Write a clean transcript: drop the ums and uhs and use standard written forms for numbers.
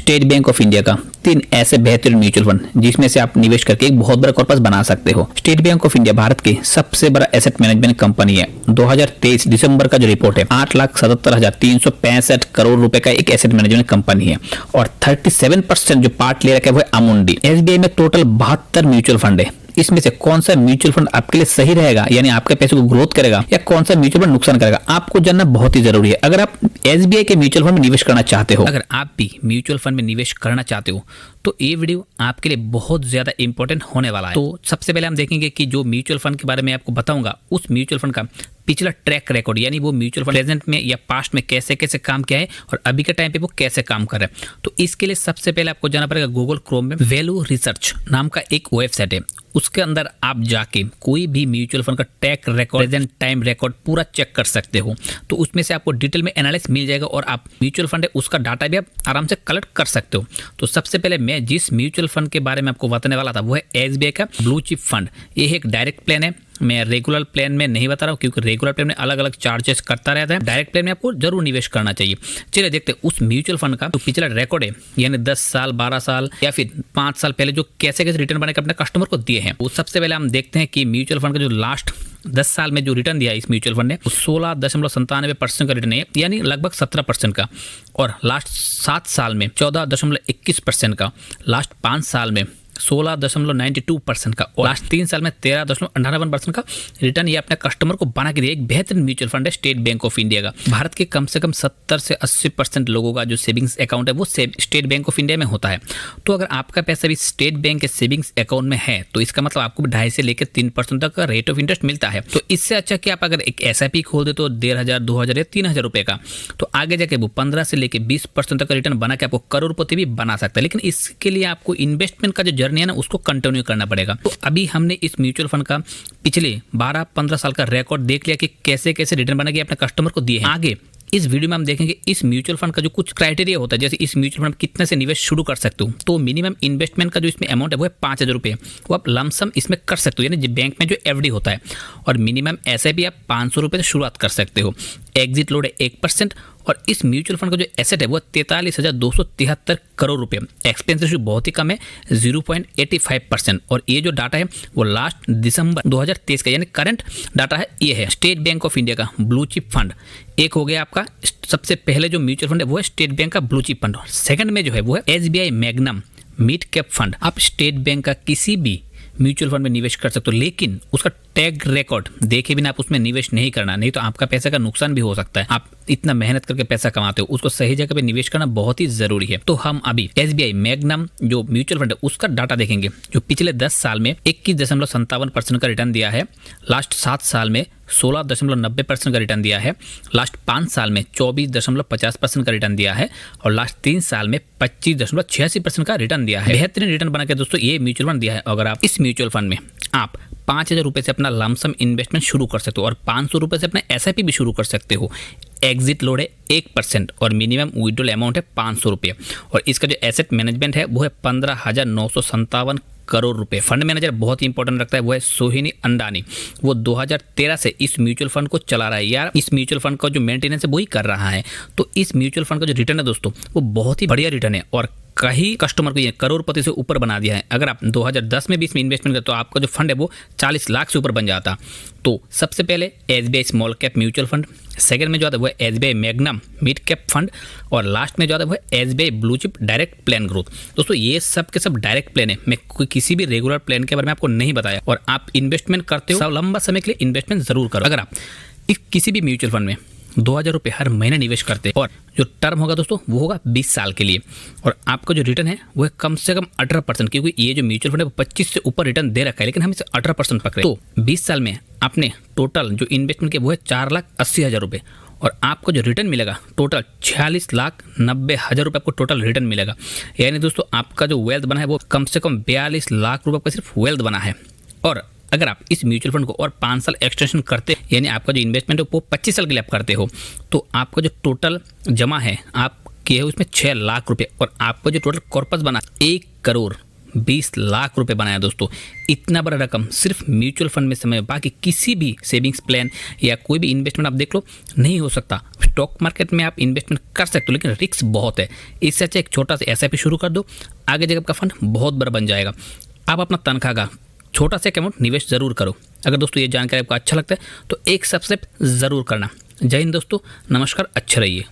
State bank of India का 3 ऐसे बेहतरीन म्यूचुअल फंड जिसमें से आप निवेश करके एक बहुत बड़ा कॉर्पस बना सकते हो। State bank of India Bharat की सबसे बड़ा एसेट मैनेजमेंट कंपनी है। 2023 दिसंबर का जो रिपोर्ट है 8,77,365 करोड़ रुपए का एक एसेट मैनेजमेंट कंपनी है और 37% जो पार्ट ले रखा है वो है अमुंडी। एसबीआई में टोटल 72 म्यूचुअल फंड है। इसमें से कौन सा म्यूचुअल फंड आपके लिए सही रहेगा, यानी आपके पैसे को ग्रोथ करेगा, या कौन सा म्यूचुअल फंड नुकसान करेगा, आपको जानना बहुत ही जरूरी है। अगर आप एसबीआई के म्यूचुअल फंड में निवेश करना चाहते हो, अगर आप भी म्यूचुअल फंड में निवेश करना चाहते हो तो ये वीडियो आपके लिए बहुत ज्यादा इंपॉर्टेंट होने वाला है। तो सबसे पहले हम देखेंगे कि जो म्यूचुअल फंड के बारे में आपको बताऊंगा उस म्यूचुअल फंड का पिछला ट्रैक रिकॉर्ड, यानी वो म्यूचुअल फंड प्रेजेंट में या पास्ट में कैसे कैसे काम किया है और अभी के टाइम पे वो कैसे काम कर रहा है। तो इसके लिए सबसे पहले आपको जाना पड़ेगा गूगल क्रोम में वैल्यू रिसर्च नाम का एक वेबसाइट है। उसके अंदर आप जाके कोई भी म्यूचुअल फंड का track record, present time record पूरा चेक कर सकते हो। तो उसमें से आपको डिटेल में एनालिसिस मिल जाएगा और आप म्यूचुअल फंड है उसका डाटा भी आप आराम से कलेक्ट कर सकते हो। तो सबसे पहले मैं जिस म्यूचुअल फंड के बारे में आपको बताने वाला था वो है एसबीआई का ब्लू चिप फंड। ये एक डायरेक्ट प्लान है। मैं रेगुलर प्लान में नहीं बता रहा हूँ क्योंकि रेगुलर प्लान में अलग अलग चार्जेस करता रहता है। डायरेक्ट प्लान में आपको जरूर निवेश करना चाहिए। चलिए देखते हैं उस म्यूचुअल फंड का जो पिछला रिकॉर्ड है, यानी 10 साल 12 साल या फिर 5 साल पहले जो कैसे कैसे रिटर्न बना के अपने कस्टमर को दिए हैं। वो सबसे पहले हम देखते हैं कि म्यूचुअल फंड का जो लास्ट 10 साल में जो रिटर्न दिया इस म्यूचुअल फंड ने 16.97% का रिटर्न है, यानी लगभग 17% का। और लास्ट 7 साल में 14.21% का, लास्ट 5 साल में 16.92% का और लास्ट 3 साल में 13.98% का रिटर्न ये अपने कस्टमर को बना के दिया। एक बेहतरीन म्यूचुअल फंड है स्टेट बैंक ऑफ इंडिया का। भारत के कम से कम 70 से 80% लोगों का जो सेविंग्स अकाउंट है वो स्टेट बैंक ऑफ इंडिया में होता है। तो अगर आपका पैसा भी स्टेट बैंक के सेविंग्स अकाउंट में है तो इसका मतलब आपको 2.5 से लेकर 3% तक का रेट ऑफ इंटरेस्ट मिलता है। तो इससे अच्छा कि आप अगर एक एसआईपी खोल दे तो 1,500, 2,000 या 3,000 रुपए का, तो आगे जाके वो 15 से लेकर 20% तक का रिटर्न बना के आपको करोड़पति भी बना सकता है। लेकिन इसके लिए आपको इन्वेस्टमेंट का जो जर्नी है ना उसको कंटिन्यू करना पड़ेगा। तो अभी हमने इस म्यूचुअल फंड का पिछले 12-15 साल का रिकॉर्ड देख लिया कि कैसे कैसे रिटर्न बना के अपने कस्टमर को दिए हैं। आगे इस वीडियो में हम देखेंगे इस म्यूचुअल फंड का जो कुछ क्राइटेरिया होता है, जैसे इस म्यूचुअल फंड कितने से निवेश शुरू कर सकते हो। तो मिनिमम इन्वेस्टमेंट का जो इसमें अमाउंट है वो है 5,000 रुपये। वो आप लमसम इसमें कर सकते हो, यानी बैंक में जो एफडी होता है। और मिनिमम एसआईपी आप 500 रुपये से शुरुआत कर सकते हो। एग्जिट लोड है 1%। और इस म्यूचुअल फंड का जो एसेट है वो 43,273 करोड़ रुपए। एक्सपेंस रेशियो बहुत ही कम है 0.85%। और ये जो डाटा है वो लास्ट दिसंबर 2023 का, यानी करंट डाटा है ये है। स्टेट बैंक ऑफ इंडिया का ब्लू चिप फंड एक हो गया आपका। सबसे पहले जो म्यूचुअल फंड है वो है स्टेट बैंक का ब्लू चिप फंड। सेकंड में जो है वो है SBI magnum mid cap fund. आप स्टेट बैंक का किसी भी म्यूचुअल फंड में निवेश कर सकते हो, लेकिन उसका टैग रिकॉर्ड देखे बिना आप उसमें निवेश नहीं करना, नहीं तो आपका पैसा का नुकसान भी हो सकता है। आप इतना मेहनत करके पैसा कमाते हो, उसको सही जगह पे निवेश करना बहुत ही जरूरी है। तो हम अभी एसबीआई मैग्नम जो म्यूचुअल फंड है उसका डाटा देखेंगे, जो पिछले 10 साल में 21.57% का रिटर्न दिया है, लास्ट 7 साल में 16.90% का रिटर्न दिया है, लास्ट 5 साल में 24.50% का रिटर्न दिया है और लास्ट 3 साल में 25.86% का रिटर्न दिया है। बेहतरीन रिटर्न बना के दोस्तों ये म्यूचुअल फंड दिया है। अगर आप इस म्यूचुअल फंड में आप 5,000 रुपये से अपना लमसम इन्वेस्टमेंट शुरू कर सकते हो और 500 रुपये से अपना एसआईपी भी शुरू कर सकते हो। एग्जिट लोड है 1% और मिनिमम विड्रॉल अमाउंट है 500 रुपये। और इसका जो एसेट मैनेजमेंट है वो है 15,957 करोड़ रुपए। फंड मैनेजर बहुत ही इंपॉर्टेंट रखता है वो है सोहिनी अंडानी। वो 2013 से इस म्यूचुअल फंड को चला रहा है। यार इस म्यूचुअल फंड का जो मेंटेनेंस है वही कर रहा है। तो इस म्यूचुअल फंड का जो रिटर्न है दोस्तों वो बहुत ही बढ़िया रिटर्न है और कई कस्टमर को ये करोड़पति से ऊपर बना दिया है। अगर आप 2010 में भी इसमें इन्वेस्टमेंट करते तो आपका जो फंड है वो 40 लाख से ऊपर बन जाता। तो सबसे पहले SBI small cap mutual fund, second में जो आता है वो है SBI magnum mid cap fund और लास्ट में जो आता है वो है SBI blue chip direct plan growth. दोस्तों ये सब के सब डायरेक्ट प्लान है। मैं किसी भी रेगुलर प्लान के बारे में आपको नहीं बताया। और आप इन्वेस्टमेंट करते हो लंबा समय के लिए इन्वेस्टमेंट जरूर करो। अगर आप किसी भी म्यूचुअल फंड में 2,000 रुपये हर महीने निवेश करते हैं और जो टर्म होगा दोस्तों वो होगा 20 साल के लिए और आपका जो रिटर्न है वो है कम से कम 18%, क्योंकि ये जो म्यूचुअल फंड है वो 25 से ऊपर रिटर्न दे रखा है, लेकिन हम इसे 18% पकड़े। तो 20 साल में आपने टोटल जो इन्वेस्टमेंट किया वो है 4,80,000 रुपये और आपको जो रिटर्न मिलेगा टोटल 46,90,000 रुपये आपको टोटल रिटर्न मिलेगा। यानी दोस्तों आपका जो वेल्थ बना है वो कम से कम 42 लाख रुपये का सिर्फ वेल्थ बना है। और अगर आप इस म्यूचुअल फंड को और 5 साल एक्सटेंशन करते, यानी आपका जो इन्वेस्टमेंट है वो 25 साल के लिए आप करते हो, तो आपका जो टोटल जमा है आप किए हो उसमें 6 लाख रुपए और आपका जो टोटल कॉर्पस बना 1 करोड़ 20 लाख रुपए बनाया दोस्तों। इतना बड़ा रकम सिर्फ म्यूचुअल फंड में समय, बाकी किसी भी सेविंग्स प्लान या कोई भी इन्वेस्टमेंट आप देख लो नहीं हो सकता। स्टॉक मार्केट में आप इन्वेस्टमेंट कर सकते हो लेकिन रिस्क बहुत है। इससे अच्छा एक छोटा सा एसआईपी शुरू कर दो, आगे जगह आपका फंड बहुत बड़ा बन जाएगा। आप अपना तनख्वाह का छोटा सा अमाउंट निवेश जरूर करो। अगर दोस्तों ये जानकारी आपको अच्छा लगता है तो एक सब्सक्राइब जरूर करना। जय हिंद दोस्तों, नमस्कार, अच्छे रहिए।